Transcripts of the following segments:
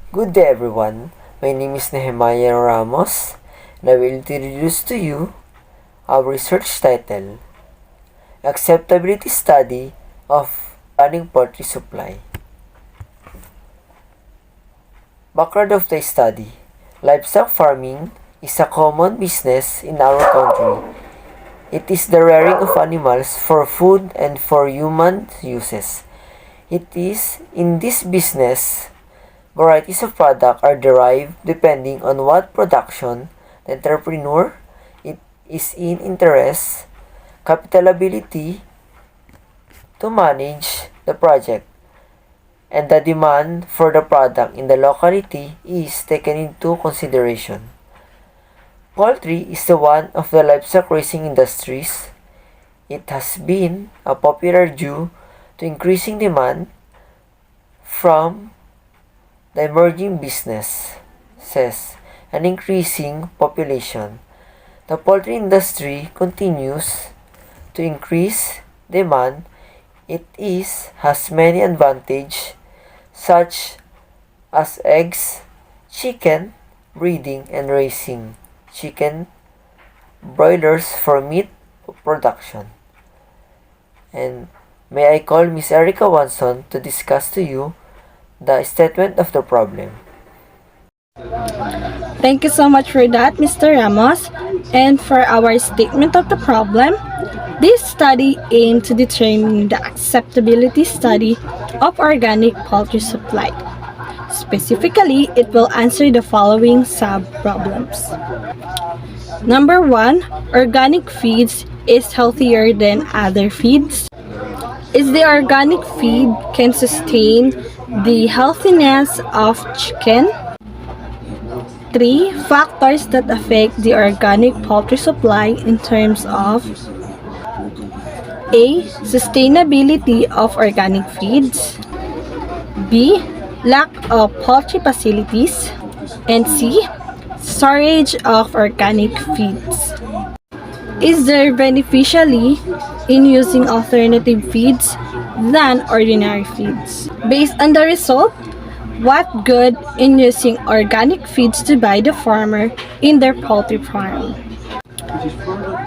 Good day everyone, my name is Nehemiah Ramos and I will introduce to you our research title, Acceptability Study of Running Poultry Supply. Background of the study. Livestock farming is a common business in our country. It is the rearing of animals for food and for human uses. It is in this business varieties of product are derived depending on what production the entrepreneur is in interest, capital ability to manage the project, and the demand for the product in the locality is taken into consideration. Poultry is the one of the livestock raising industries. It has been a popular due to increasing demand from the emerging businesses and increasing population. The poultry industry continues to increase demand. It has many advantages such as eggs, chicken, breeding and raising chicken, broilers for meat production. And may I call Miss Erica Watson to discuss to you the statement of the problem. Thank you so much for that, Mr. Ramos. And for our statement of the problem, this study aimed to determine the acceptability study of organic poultry supply. Specifically, it will answer the following sub-problems. Number 1, organic feeds is healthier than other feeds. Is the organic feed can sustain the healthiness of chicken? 3. Factors that affect the organic poultry supply in terms of A. Sustainability of organic feeds, B. Lack of poultry facilities, and C. Storage of organic feeds. Is there beneficially in using alternative feeds than ordinary feeds? Based on the result, what good in using organic feeds to buy the farmer in their poultry farm?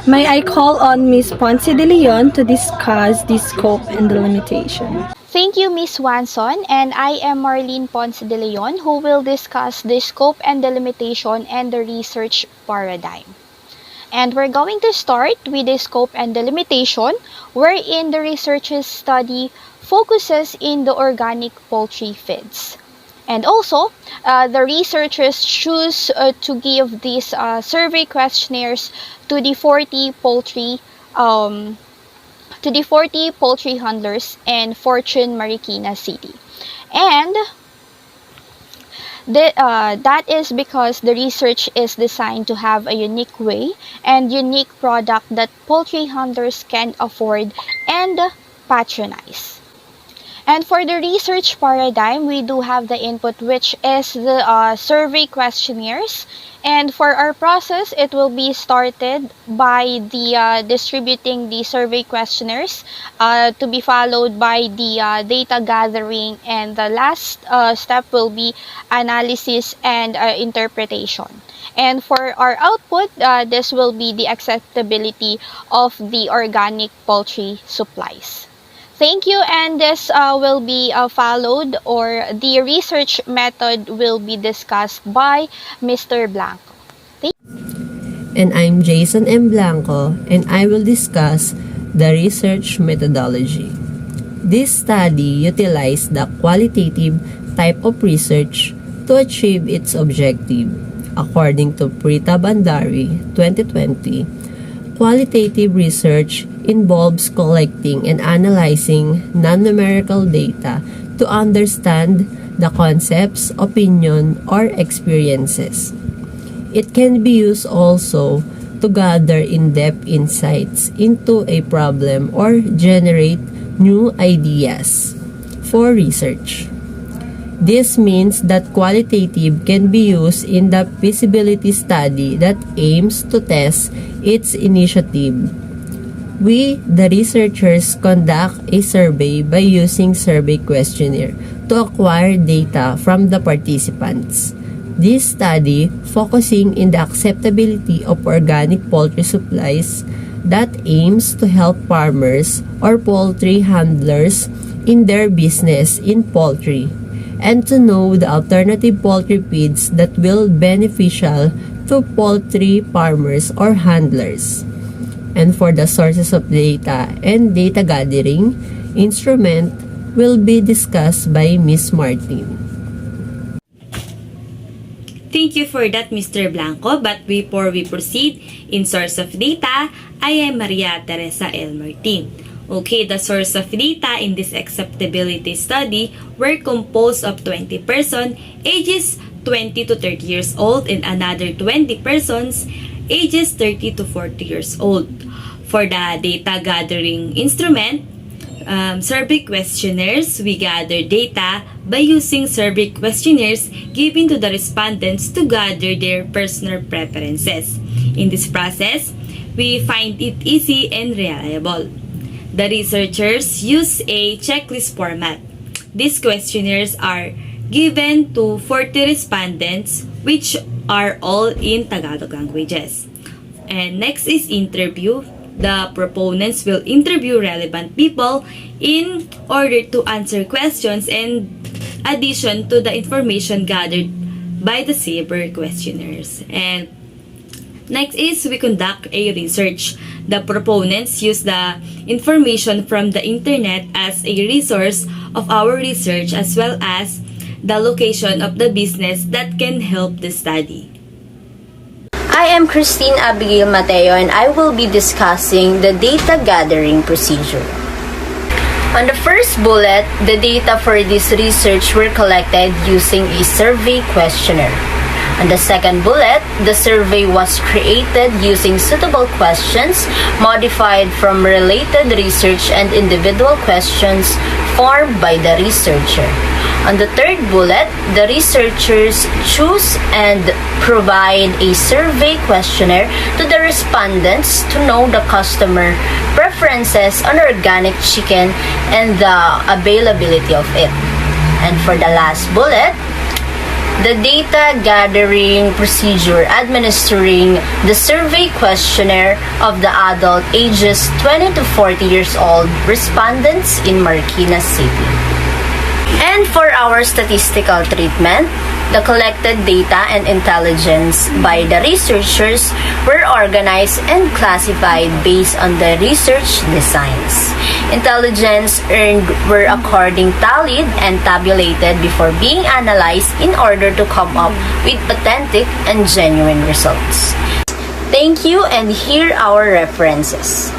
May I call on Ms. Ponce de Leon to discuss the scope and the limitation? Thank you, Ms. Wanson, and I am Marlene Ponce de Leon, who will discuss the scope and the limitation and the research paradigm. And we're going to start with the scope and the limitation, wherein the researchers study focuses in the organic poultry feeds. And also, the researchers choose to give these survey questionnaires to the 40 poultry handlers in Fortune Marikina City. And that is because the research is designed to have a unique way and unique product that poultry hunters can afford and patronize. And for the research paradigm, we do have the input, which is the survey questionnaires. And for our process, it will be started by the distributing the survey questionnaires to be followed by the data gathering, and the last step will be analysis and interpretation. And for our output, this will be the acceptability of the organic poultry supplies. Thank you, and this will be followed, or the research method will be discussed by Mr. Blanco. And I'm Jason M. Blanco, and I will discuss the research methodology. This study utilized the qualitative type of research to achieve its objective. According to Prita Bandari, 2020, qualitative research involves collecting and analyzing non-numerical data to understand the concepts, opinion, or experiences. It can be used also to gather in-depth insights into a problem or generate new ideas for research. This means that qualitative can be used in the feasibility study that aims to test its initiative. We, the researchers, conduct a survey by using survey questionnaire to acquire data from the participants. This study focusing in the acceptability of organic poultry supplies that aims to help farmers or poultry handlers in their business in poultry and to know the alternative poultry feeds that will beneficial to poultry farmers or handlers. And for the sources of data and data gathering instrument will be discussed by Ms. Martin. Thank you for that, Mr. Blanco. But before we proceed in source of data, I am Maria Teresa L. Martin. Okay, the source of data in this acceptability study were composed of 20 persons ages 20 to 30 years old and another 20 persons ages 30 to 40 years old. For the data gathering instrument, survey questionnaires, we gather data by using survey questionnaires given to the respondents to gather their personal preferences. In this process, we find it easy and reliable. The researchers use a checklist format. These questionnaires are given to 40 respondents, which are all in Tagalog languages. And next is interview. The proponents will interview relevant people in order to answer questions in addition to the information gathered by the survey questionnaires. And next is we conduct a research. The proponents use the information from the internet as a resource of our research as well as the location of the business that can help the study. I am Christine Abigail Mateo and I will be discussing the data gathering procedure. On the first bullet, the data for this research were collected using a survey questionnaire. On the second bullet, the survey was created using suitable questions modified from related research and individual questions formed by the researcher. On the third bullet, the researchers choose and provide a survey questionnaire to the respondents to know the customer preferences on organic chicken and the availability of it. And for the last bullet, the data gathering procedure administering the survey questionnaire of the adult ages 20 to 40 years old respondents in Marikina City. And for our statistical treatment, the collected data and intelligence by the researchers were organized and classified based on the research designs. Intelligence earned were accordingly tallied and tabulated before being analyzed in order to come up with authentic and genuine results. Thank you, and here are our references.